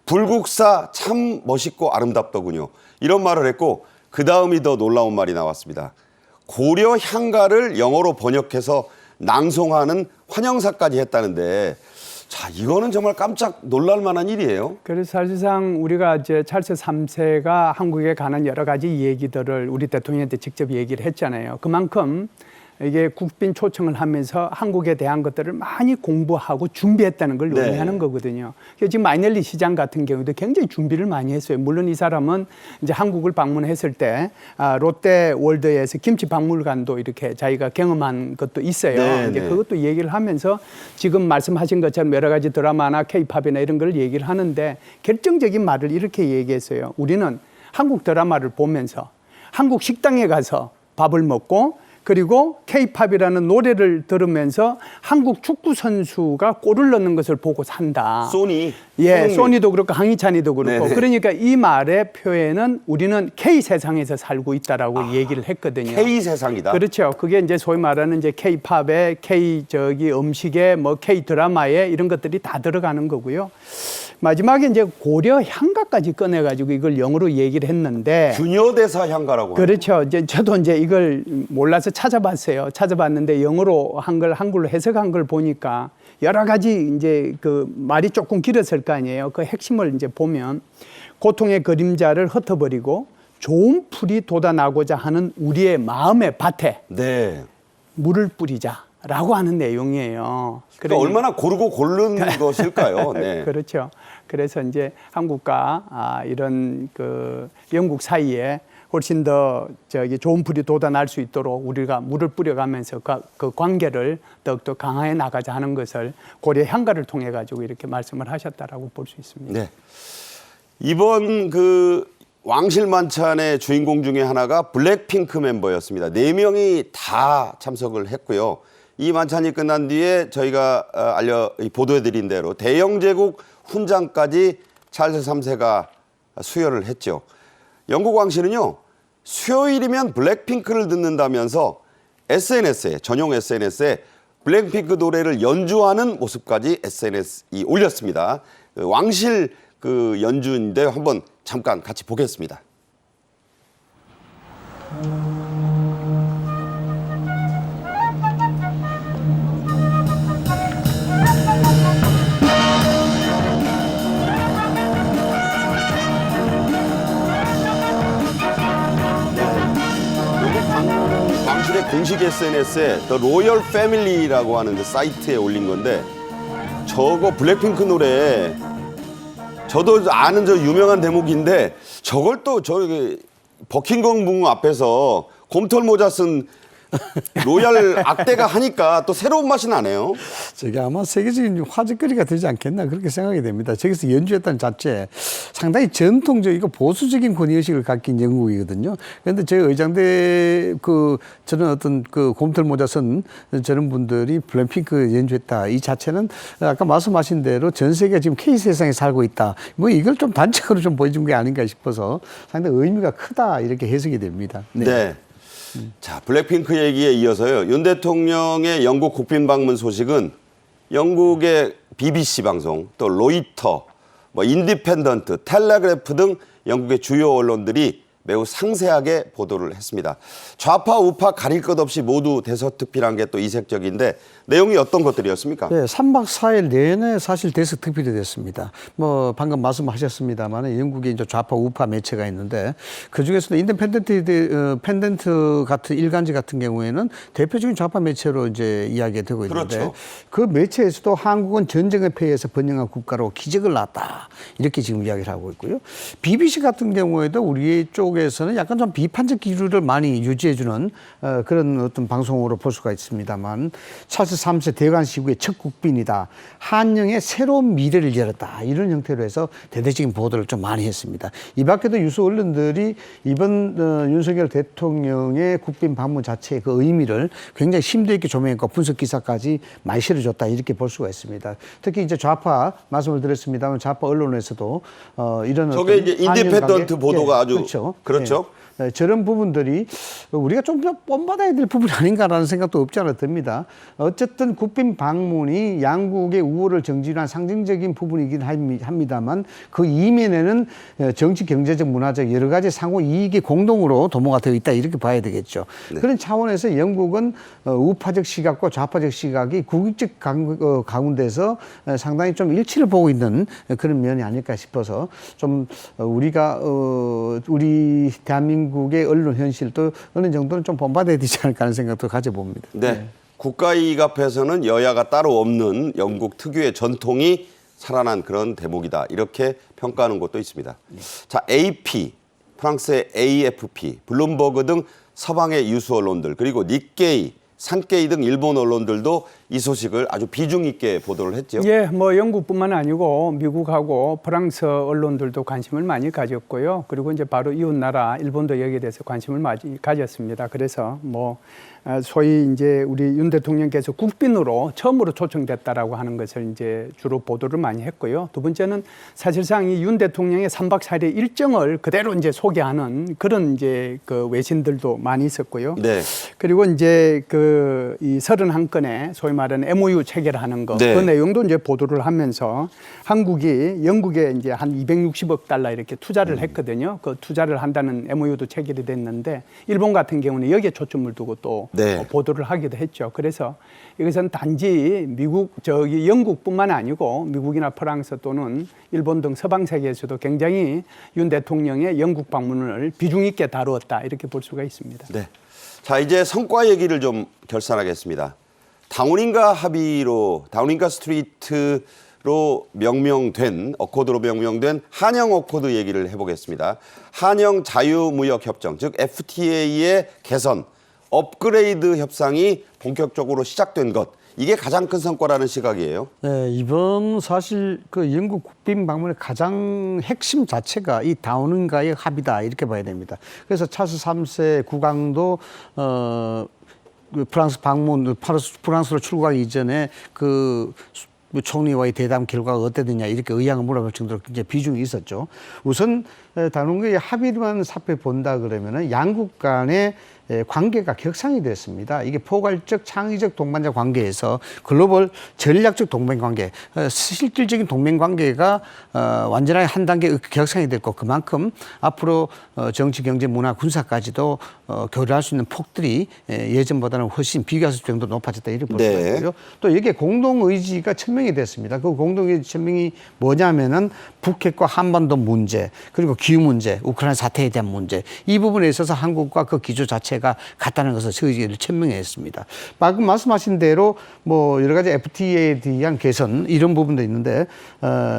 불국사 참 멋있고 아름답더군요. 이런 말을 했고 그 다음이 더 놀라운 말이 나왔습니다. 고려 향가를 영어로 번역해서 낭송하는 환영사까지 했다는데 자, 이거는 정말 깜짝 놀랄 만한 일이에요. 그래서 사실상 우리가 이제 찰스 3세가 한국에 관한 여러 가지 얘기들을 우리 대통령한테 직접 얘기를 했잖아요. 그만큼 이게 국빈 초청을 하면서 한국에 대한 것들을 많이 공부하고 준비했다는 걸 네. 의미하는 거거든요. 그래서 지금 마이넬리 시장 같은 경우도 굉장히 준비를 많이 했어요. 물론 이 사람은 이제 한국을 방문했을 때 롯데 월드에서 김치 박물관도 이렇게 자기가 경험한 것도 있어요. 네, 이제 네. 그것도 얘기를 하면서 지금 말씀하신 것처럼 여러 가지 드라마나 K-팝이나 이런 걸 얘기를 하는데 결정적인 말을 이렇게 얘기했어요. 우리는 한국 드라마를 보면서 한국 식당에 가서 밥을 먹고 그리고 K-팝이라는 노래를 들으면서 한국 축구 선수가 골을 넣는 것을 보고 산다. 소니. 예, 손흥민. 소니도 그렇고 강희찬이도 그렇고. 네네. 그러니까 이 말의 표현은 우리는 K 세상에서 살고 있다라고 얘기를 했거든요. K 세상이다. 그렇죠. 그게 이제 소위 말하는 이제 K-팝에 K 음식에 뭐 K 드라마에 이런 것들이 다 들어가는 거고요. 마지막에 이제 고려 향가까지 꺼내가지고 이걸 영어로 얘기를 했는데. 균여대사 향가라고. 그렇죠. 이제 저도 이제 이걸 몰라서 찾아봤어요. 찾아봤는데 영어로 한 걸 한글로 해석한 걸 보니까 여러 가지 이제 그 말이 조금 길었을 거 아니에요. 그 핵심을 이제 보면 고통의 그림자를 흩어버리고 좋은 풀이 돋아나고자 하는 우리의 마음의 밭에 네. 물을 뿌리자라고 하는 내용이에요. 그러니까 얼마나 고르고 고른 것일까요? 네. 그렇죠. 그래서 이제 한국과 이런 그 영국 사이에 훨씬 더 좋은 풀이 돋아날 수 있도록 우리가 물을 뿌려가면서 그 관계를 더욱더 강화해 나가자 하는 것을 고려 향가를 통해 가지고 이렇게 말씀을 하셨다라고 볼 수 있습니다. 네. 이번 그 왕실 만찬의 주인공 중에 하나가 블랙핑크 멤버였습니다. 4명이 다 참석을 했고요. 이 만찬이 끝난 뒤에 저희가 보도해드린 대로 대영 제국 훈장까지 찰스 3세가 수여를 했죠. 영국 왕실은요, 수요일이면 블랙핑크를 듣는다면서 SNS에, 전용 SNS에 블랙핑크 노래를 연주하는 모습까지 SNS에 올렸습니다. 왕실 그 연주인데 한번 잠깐 같이 보겠습니다. 왕실의 공식 SNS에 The Royal Family라고 하는 그 사이트에 올린 건데 저거 블랙핑크 노래 저도 아는 저 유명한 대목인데 저걸 또 저기 버킹엄 앞에서 곰털 모자 쓴 로얄 악대가 하니까 또 새로운 맛이 나네요. 저게 아마 세계적인 화제거리가 되지 않겠나 그렇게 생각이 됩니다. 저기서 연주했다는 자체 상당히 전통적이고 보수적인 권위의식을 갖긴 영국이거든요. 그런데 저희 의장대 저는 어떤 그 곰털 모자 쓴 저런 분들이 블랙핑크 연주했다. 이 자체는 아까 말씀하신 대로 전 세계가 지금 K 세상에 살고 있다. 뭐 이걸 좀 단적으로 좀 보여준 게 아닌가 싶어서 상당히 의미가 크다 이렇게 해석이 됩니다. 네. 자, 블랙핑크 얘기에 이어서요. 윤 대통령의 영국 국빈 방문 소식은 영국의 BBC 방송, 또 로이터, 인디펜던트, 텔레그래프 등 영국의 주요 언론들이 매우 상세하게 보도를 했습니다. 좌파 우파 가릴 것 없이 모두 대서특필한 게 또 이색적인데 내용이 어떤 것들이었습니까? 네, 3박 4일 내내 사실 대서특필이 됐습니다. 뭐 방금 말씀하셨습니다만 영국에 이제 좌파 우파 매체가 있는데 그 중에서도 인디펜던트 같은 일간지 같은 경우에는 대표적인 좌파 매체로 이제 이야기가 되고 있는데 그렇죠. 그 매체에서도 한국은 전쟁의 패에서 번영한 국가로 기적을 낳았다 이렇게 지금 이야기를 하고 있고요. BBC 같은 경우에도 우리 쪽에서는 약간 좀 비판적 기류를 많이 유지해주는 그런 어떤 방송으로 볼 수가 있습니다만 찰스 3세 대관 시국의 첫 국빈이다. 한영의 새로운 미래를 열었다. 이런 형태로 해서 대대적인 보도를 좀 많이 했습니다. 이 밖에도 유수 언론들이 이번 윤석열 대통령의 국빈 방문 자체의 그 의미를 굉장히 심도 있게 조명했고 분석 기사까지 많이 실어줬다. 이렇게 볼 수가 있습니다. 특히 이제 좌파 말씀을 드렸습니다만 좌파 언론에서도 이런 저게 이제 인디펜던트 보도가 아주 그렇죠. 네, 저런 부분들이 우리가 좀 더 본받아야 될 부분이 아닌가라는 생각도 없지 않아 듭니다. 어쨌든 국빈 방문이 양국의 우호를 정진한 상징적인 부분이긴 합니다만 그 이면에는 정치, 경제적, 문화적 여러 가지 상호 이익이 공동으로 도모가 되어 있다 이렇게 봐야 되겠죠. 네. 그런 차원에서 영국은 우파적 시각과 좌파적 시각이 국익적 가운데서 상당히 좀 일치를 보고 있는 그런 면이 아닐까 싶어서 좀 우리가 우리 대한민국의 언론 현실도 어느 정도는 좀 본받아야 되지 않을까 하는 생각도 가져봅니다. 네. 국가이익 앞에서는 여야가 따로 없는 영국 특유의 전통이 살아난 그런 대목이다. 이렇게 평가하는 곳도 있습니다. 자, AP, 프랑스의 AFP, 블룸버그 등 서방의 유수 언론들, 그리고 닉게이, 산케이 등 일본 언론들도 이 소식을 아주 비중 있게 보도를 했죠. 예, 뭐 영국뿐만 아니고 미국하고 프랑스 언론들도 관심을 많이 가졌고요. 그리고 이제 바로 이웃 나라 일본도 여기에 대해서 관심을 많이 가졌습니다. 그래서 뭐 소위 이제 우리 윤 대통령께서 국빈으로 처음으로 초청됐다라고 하는 것을 이제 주로 보도를 많이 했고요. 두 번째는 사실상 이 윤 대통령의 3박 4일의 일정을 그대로 이제 소개하는 그런 이제 그 외신들도 많이 있었고요. 네. 그리고 이제 그 이 31건의 소위 말하는 MOU 체결하는 거, 네. 그 내용도 이제 보도를 하면서 한국이 영국에 이제 한 260억 달러 이렇게 투자를 했거든요. 그 투자를 한다는 MOU도 체결이 됐는데 일본 같은 경우는 여기에 초점을 두고 또 네. 보도를 하기도 했죠. 그래서 이것은 단지 미국 저기 영국뿐만 아니고 미국이나 프랑스 또는 일본 등 서방 세계에서도 굉장히 윤 대통령의 영국 방문을 비중 있게 다루었다 이렇게 볼 수가 있습니다. 네. 자, 이제 성과 얘기를 좀 결산하겠습니다. 다우닝가 합의로, 다우닝가 스트리트로 명명된, 어코드로 명명된 한영 어코드 얘기를 해보겠습니다. 한영 자유무역협정, 즉 FTA의 개선, 업그레이드 협상이 본격적으로 시작된 것. 이게 가장 큰 성과라는 시각이에요. 네, 이번 사실 그 영국 국빈 방문의 가장 핵심 자체가 이 다우닝가의 합의다 이렇게 봐야 됩니다. 그래서 찰스 3세 국왕도 그 프랑스 방문, 프랑스로 출국하기 이전에 그 총리와의 대담 결과가 어땠느냐 이렇게 의향을 물어볼 정도로 굉장히 비중이 있었죠. 우선 다우닝가의 합의만 살펴본다 그러면은 양국 간의 관계가 격상이 됐습니다. 이게 포괄적 창의적 동반자 관계에서 글로벌 전략적 동맹 관계, 실질적인 동맹 관계가 완전하게 한 단계 격상이 됐고 그만큼 앞으로 정치, 경제, 문화, 군사까지도 교류할 수 있는 폭들이 예전보다는 훨씬 비교할 수 정도 높아졌다 이렇게 볼 수가 있고요. 또 여기에 공동 의지가 천명이 됐습니다. 그 공동 의지 천명이 뭐냐면은 북핵과 한반도 문제, 그리고 기후 문제, 우크라이나 사태에 대한 문제, 이 부분에 있어서 한국과 그 기조 자체가 같다는 것을 의지를 천명했습니다. 방금 말씀하신 대로 뭐 여러 가지 FTA에 대한 개선 이런 부분도 있는데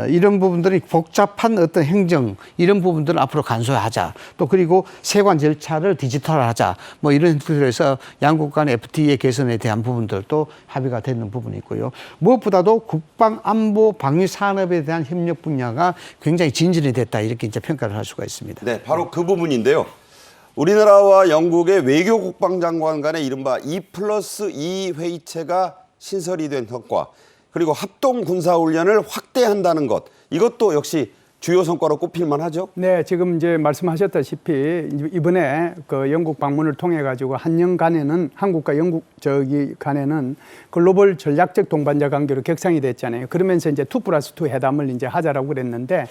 이런 부분들이 복잡한 어떤 행정 이런 부분들을 앞으로 간소화하자. 또 그리고 세관 절차를 디지털화하자. 뭐 이런 뜻에서 양국 간 FTA 개선에 대한 부분들도 합의가 되는 부분이 있고요. 무엇보다도 국방, 안보, 방위 산업에 대한 협력 분야가 굉장히 진전이 됐다 이렇게 이제 평가를 할 수가 있습니다. 네, 바로 그 부분인데요. 우리나라와 영국의 외교 국방장관 간의 이른바 2+2 회의체가 신설이 된 성과, 그리고 합동 군사훈련을 확대한다는 것, 이것도 역시 주요 성과로 꼽힐만 하죠. 네, 지금 이제 말씀하셨다시피 이번에 그 영국 방문을 통해 가지고 한영 간에는 한국과 영국 저기 간에는 글로벌 전략적 동반자 관계로 격상이 됐잖아요. 그러면서 이제 2+2 회담을 이제 하자라고 그랬는데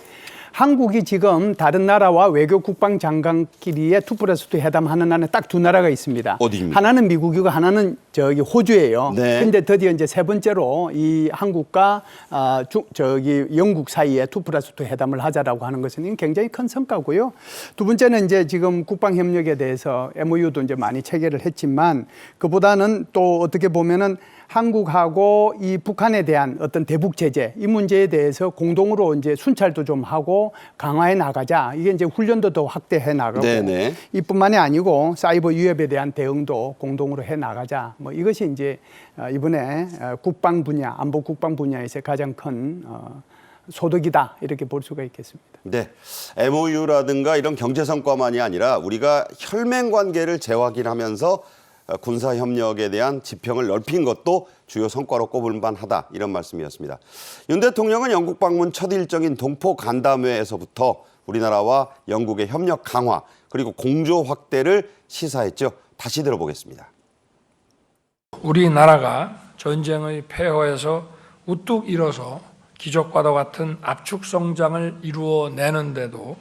한국이 지금 다른 나라와 외교 국방 장관끼리의 2+2 회담하는 나라는 딱 두 나라가 있습니다. 어디입니까? 하나는 미국이고 하나는 저기 호주예요. 네. 근데 드디어 이제 세 번째로 이 한국과 저기 영국 사이에 2+2 회담을 하자라고 하는 것은 굉장히 큰 성과고요. 두 번째는 이제 지금 국방 협력에 대해서 MOU도 이제 많이 체결을 했지만 그보다는 또 어떻게 보면은 한국하고 이 북한에 대한 어떤 대북 제재 이 문제에 대해서 공동으로 이제 순찰도 좀 하고 강화해 나가자. 이게 이제 훈련도 더 확대해 나가고 네네. 이뿐만이 아니고 사이버 위협에 대한 대응도 공동으로 해 나가자. 뭐 이것이 이제 이번에 국방 분야, 안보 국방 분야에서 가장 큰 소득이다 이렇게 볼 수가 있겠습니다. 네, MOU라든가 이런 경제 성과만이 아니라 우리가 혈맹 관계를 재확인하면서 군사 협력에 대한 지평을 넓힌 것도 주요 성과로 꼽을 만하다 이런 말씀이었습니다. 윤 대통령은 영국 방문 첫 일정인 동포 간담회에서부터 우리나라와 영국의 협력 강화 그리고 공조 확대를 시사했죠. 다시 들어보겠습니다. 우리나라가 전쟁의 폐허에서 우뚝 일어서 기적과도 같은 압축 성장을 이루어내는데도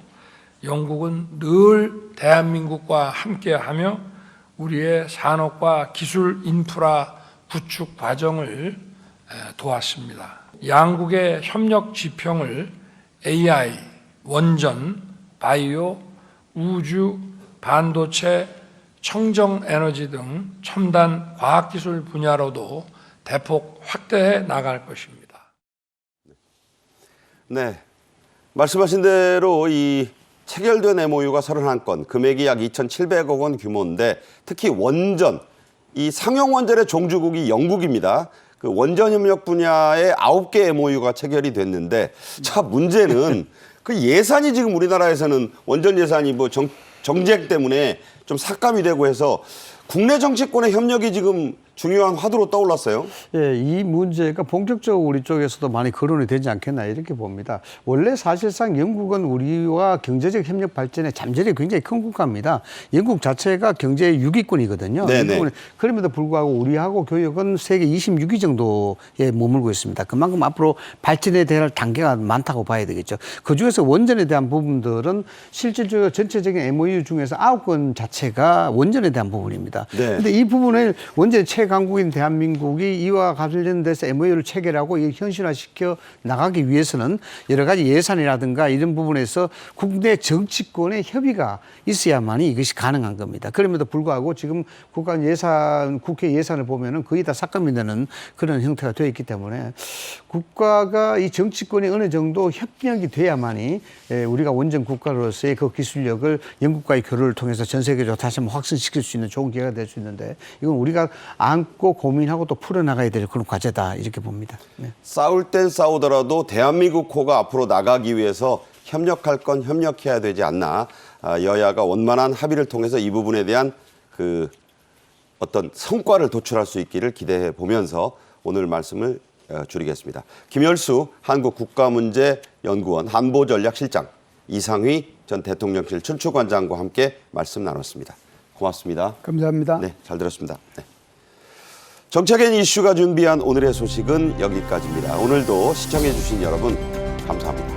영국은 늘 대한민국과 함께하며 우리의 산업과 기술 인프라 구축 과정을 도왔습니다. 양국의 협력 지평을 AI, 원전, 바이오, 우주, 반도체, 청정에너지 등 첨단 과학기술 분야로도 대폭 확대해 나갈 것입니다. 네, 말씀하신 대로 이 체결된 MOU가 31건, 금액이 약 2,700억 원 규모인데 특히 원전, 이 상용 원전의 종주국이 영국입니다. 그 원전 협력 분야에 9개 MOU가 체결이 됐는데 참 문제는 그 예산이 지금 우리나라에서는 원전 예산이 뭐 정책 때문에 좀 삭감이 되고 해서 국내 정치권의 협력이 지금 중요한 화두로 떠올랐어요. 예, 이 문제가 본격적으로 우리 쪽에서도 많이 거론이 되지 않겠나 이렇게 봅니다. 원래 사실상 영국은 우리와 경제적 협력 발전에 잠재력이 굉장히 큰 국가입니다. 영국 자체가 경제 6위권이거든요. 네네. 그럼에도 불구하고 우리하고 교역은 세계 26위 정도에 머물고 있습니다. 그만큼 앞으로 발전에 대한 단계가 많다고 봐야 되겠죠. 그중에서 원전에 대한 부분들은 실질적으로 전체적인 MOU 중에서 9건 자체가 원전에 대한 부분입니다. 네. 그런데 이 부분을 원전의 최강국인 대한민국이 이와 관련돼서 MOU를 체결하고 현실화시켜 나가기 위해서는 여러 가지 예산이라든가 이런 부분에서 국내 정치권의 협의가 있어야만이 이것이 가능한 겁니다. 그럼에도 불구하고 지금 국회 예산을 보면은 거의 다 삭감이 되는 그런 형태가 되어 있기 때문에 국가가 이 정치권이 어느 정도 협력이 돼야만이 우리가 원전 국가로서의 그 기술력을 영국과의 교류를 통해서 전 세계적으로 다시 한번 확산시킬 수 있는 좋은 기회가 될 수 있는데 이건 우리가 안고 고민하고 또 풀어나가야 될 그런 과제다 이렇게 봅니다. 네. 싸울 땐 싸우더라도 대한민국 코가 앞으로 나가기 위해서 협력할 건 협력해야 되지 않나. 여야가 원만한 합의를 통해서 이 부분에 대한 그 어떤 성과를 도출할 수 있기를 기대해 보면서 오늘 말씀을 줄이겠습니다. 김열수 한국국가문제연구원 한보전략실장, 이상휘 전 대통령실 춘추관장과 함께 말씀 나눴습니다. 고맙습니다. 감사합니다. 네, 잘 들었습니다. 네. 정책엔 이슈가 준비한 오늘의 소식은 여기까지입니다. 오늘도 시청해 주신 여러분 감사합니다.